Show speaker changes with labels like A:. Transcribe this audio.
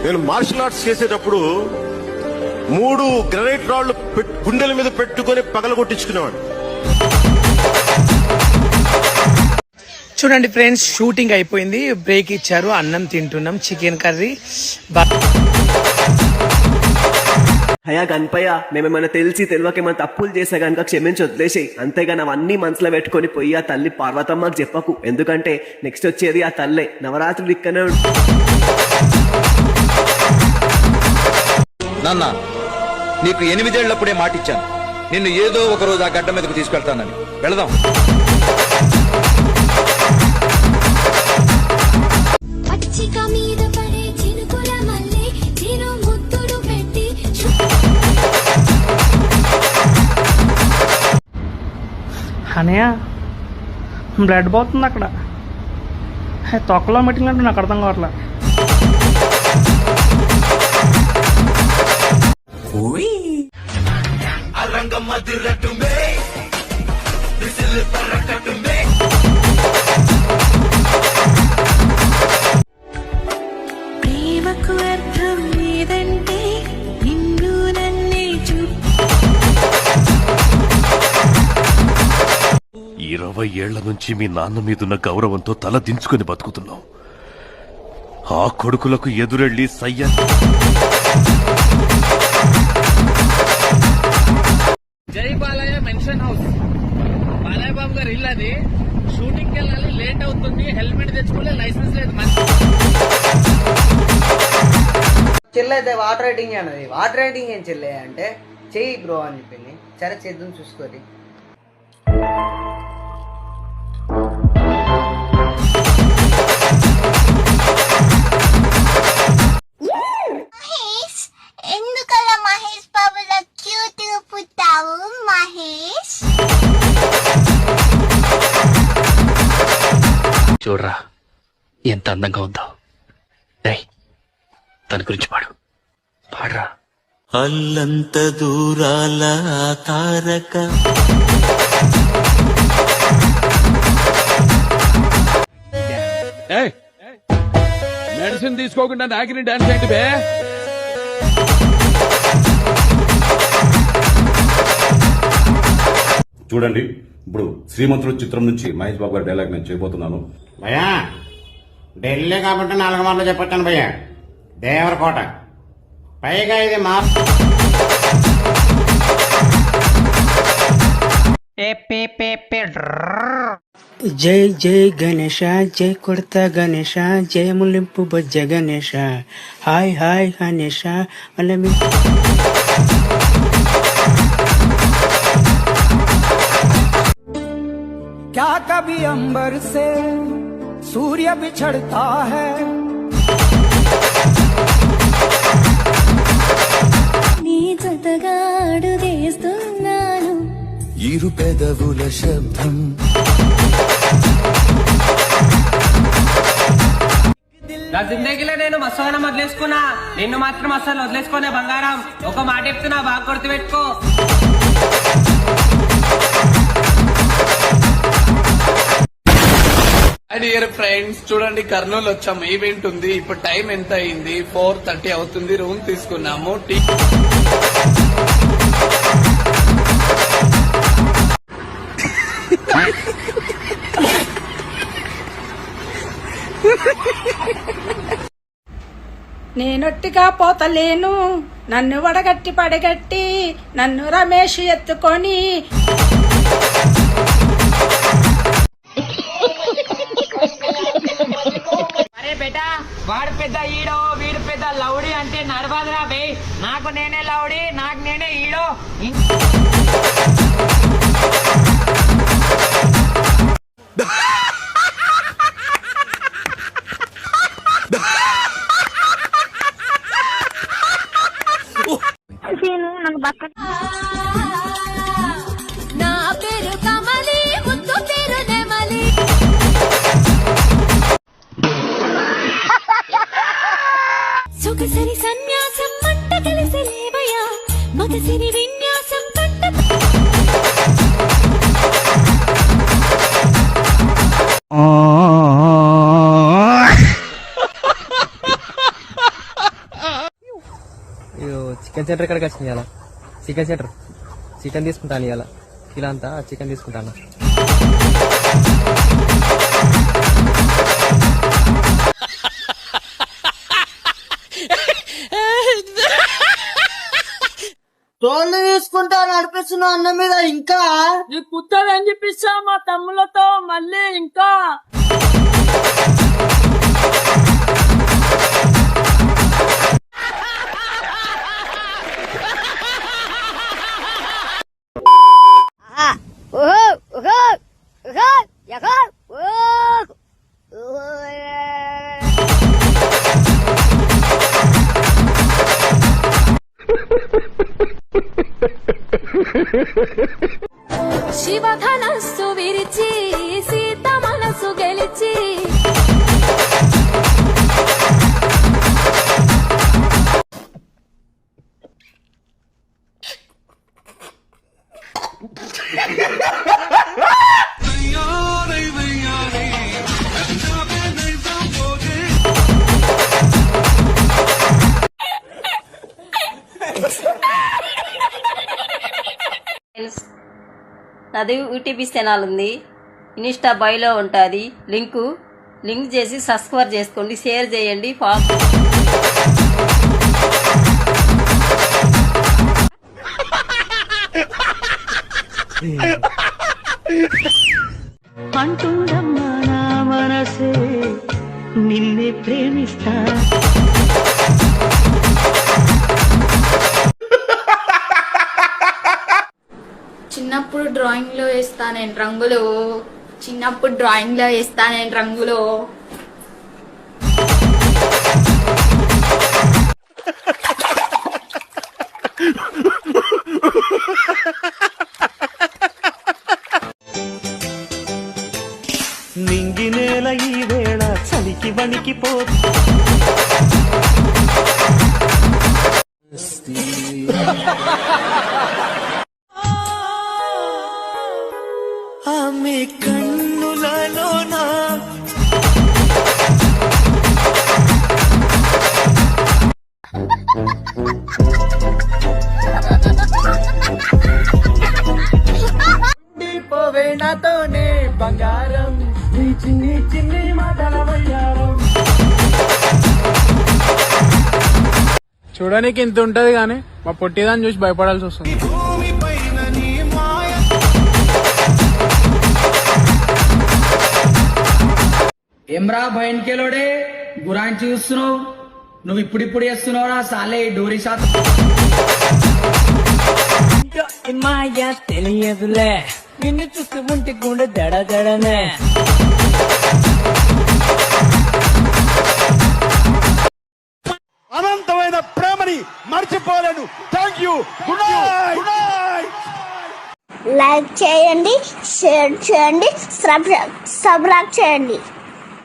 A: నేను martial arts చేసేటప్పుడు 3 granite రాళ్లు గుండెల మీద పెట్టుకుని పగలగొట్టించుకునేవాడు.
B: చూడండి ఫ్రెండ్స్, షూటింగ్ అయిపోయింది, బ్రేక్ ఇచ్చారు, అన్నం తింటున్నాం, చికెన్ కర్రీ.
C: అయ్యా గణపయ్య, మేమేమైనా తెలియకేమైనా తప్పులు చేసా కనుక క్షమించి వదిలేసి, అంతేగాని అవన్నీ మనసులో పెట్టుకొని పోయి ఆ తల్లి పార్వతమ్మకు చెప్పకు. ఎందుకంటే నెక్స్ట్ వచ్చేది ఆ తల్లే. నవరాత్రులు ఇక్కనే
D: నాన్న, నీకు 8 ఏళ్లప్పుడే మాటిచ్చాను, నిన్ను ఏదో ఒక రోజు ఆ గడ్డ మీదకు తీసుకెళ్తానని. వెళదాం.
B: అనయ్య, బ్లడ్ పోతుంది అక్కడ, తొక్కలో మీటింగ్ అంటే నాకు అర్థం కావట్లే.
E: ప్రేమకు అర్థం లేదంటే నిన్ను నన్నే
F: 20 ఏళ్ల నుంచి మీ నాన్న మీదున్న గౌరవంతో తల దించుకొని బతుకుతున్నాం. ఆ కొడుకులకు ఎదురెళ్లి సయ్య
B: జై బాలయ్య మెన్షన్ హౌస్, బాలయ్య బాబు గారు ఇల్లు అది. షూటింగ్కి వెళ్ళాలి, లేట్ అవుతుంది, హెల్మెట్ తెచ్చుకోలే, లైసెన్స్ లేదు.
G: చెల్లైతే వాటర్ రైడింగ్ అన్నది. వాటర్ రైడింగ్ ఏం చెల్లె అంటే చెయ్యి బ్రో అని చెప్పింది. సరే చేద్దాం, చూసుకోరి.
E: ఎందుకలా మహేష్ బాబులా క్యూట్ గా పుట్టావు మహేష్?
B: చూడరా ఎంత అందంగా ఉందో. తన గురించి పాడరా.
H: అల్లంత దూరాల తారక
I: మెడిసిన్ తీసుకోకుండా నాకిని డాన్స్ ఏంటి బే?
J: చూడండి, ఇప్పుడు శ్రీమంతుడు చిత్రం నుంచి మహేష్ బాబు గారి డైలాగ్ నేను చేయబోతున్నాను.
K: భయ్యా, ఢిల్లీ కాబట్టి 4 మార్లు చెప్పొచ్చాను భయ్యా. దేవరకోట, పైగా ఇది మా
B: జై జై గణేష, జై కొడతా గణేష, జై ములింపు బొజ్జ గణేష, హాయ్ హాయ్ గణేష. क्या कभी अंबर से सूर्य बिछड़ता है?
E: నీ జతగా అడుగేస్తున్నాను,
H: ఇరు పెదవుల శబ్దం.
G: నా జిందగీలో నేను మస్తుగానే వదిలేసుకున్నా, నిన్ను మాత్రం అసలు వదిలేసుకునే బంగారం. ఒక మాట చెప్తున్నా, బాగా గుర్తు పెట్టుకో.
B: డియర్ ఫ్రెండ్స్, చూడండి కర్నూలు వచ్చాము, ఈవెంట్ ఉంది. ఇప్పుడు టైం ఎంత అయింది? 4:30 అవుతుంది. రూమ్ తీసుకున్నాము.
E: నేనొట్టిగా పోతలేను, నన్ను వడగట్టి పడగట్టి నన్ను రమేష్ ఎత్తుకొని.
G: అరే బేటా, వాడు పెద్ద ఈడో వీడు పెద్ద లౌడీ అంటే నడవదురా బే. నాకు నేనే లౌడీ, నాకు నేనే ఈడో.
E: నా పేరు కమలి, ముద్దు పేరు నెమలి. సొగసరి సన్యాసం మంట కలిసి లేవయా, మగసిరి విన్యాసం పట్ట.
B: చికెన్ సెంటర్ ఎక్కడికి వచ్చింది ఇలా? చికెన్ సెంటర్ చికెన్ తీసుకుంటాను ఇలా, కిలో అంతా చికెన్ తీసుకుంటాను.
G: టోల్ తీసుకుంటా నడిపిస్తున్నావు అన్న మీద ఇంకా నీకు కుత్తది అని చెప్పిస్తా మా తమ్ములతో మళ్ళీ ఇంకా
E: శివధనస్సు విరిచి సీత మనసు గెలిచి
L: నాది యూట్యూబ్ ఛానల్ ఉంది, ఇన్స్టా బయోలో ఉంటుంది, లింక్ చేసి సబ్స్క్రైబ్ చేసుకోండి, షేర్ చేయండి.
G: అంటుండమ్మా నా మనసే నిన్నే ప్రేమిస్తా.
E: చిన్నప్పుడు డ్రాయింగ్ లో వేస్తా నేను రంగులు, చిన్నప్పుడు డ్రాయింగ్ లో వేస్తా నేను రంగులు.
G: నింగి నేల ఈ వేళ చలికి వణికిపో. ఆమె కన్నులలోనా పోవే నాతోనే బంగారం, నీ చిన్ని చిన్ని మాటల వయ్యారం. చూడడానికి ఇంత ఉంటది కానీ మా పొట్టిదాన్ని చూసి భయపడాల్సి వస్తుంది. ఏమ్రా భయన్కేలోడే గురాంచి చూస్తున్నావు, నువ్వు ఇప్పుడు చేస్తున్నావురా సాలే డోరీ శాతం. మాయ తెలియదులే, నిన్ను చూస్తూ ఉంటే గుండె దడదడనే.
A: అనంతమైన ప్రేమని మర్చిపోలేను. Thank you. Good night.
E: Like చేయండి, షేర్ చేయండి, సబ్స్క్రైబ్ చేయండి.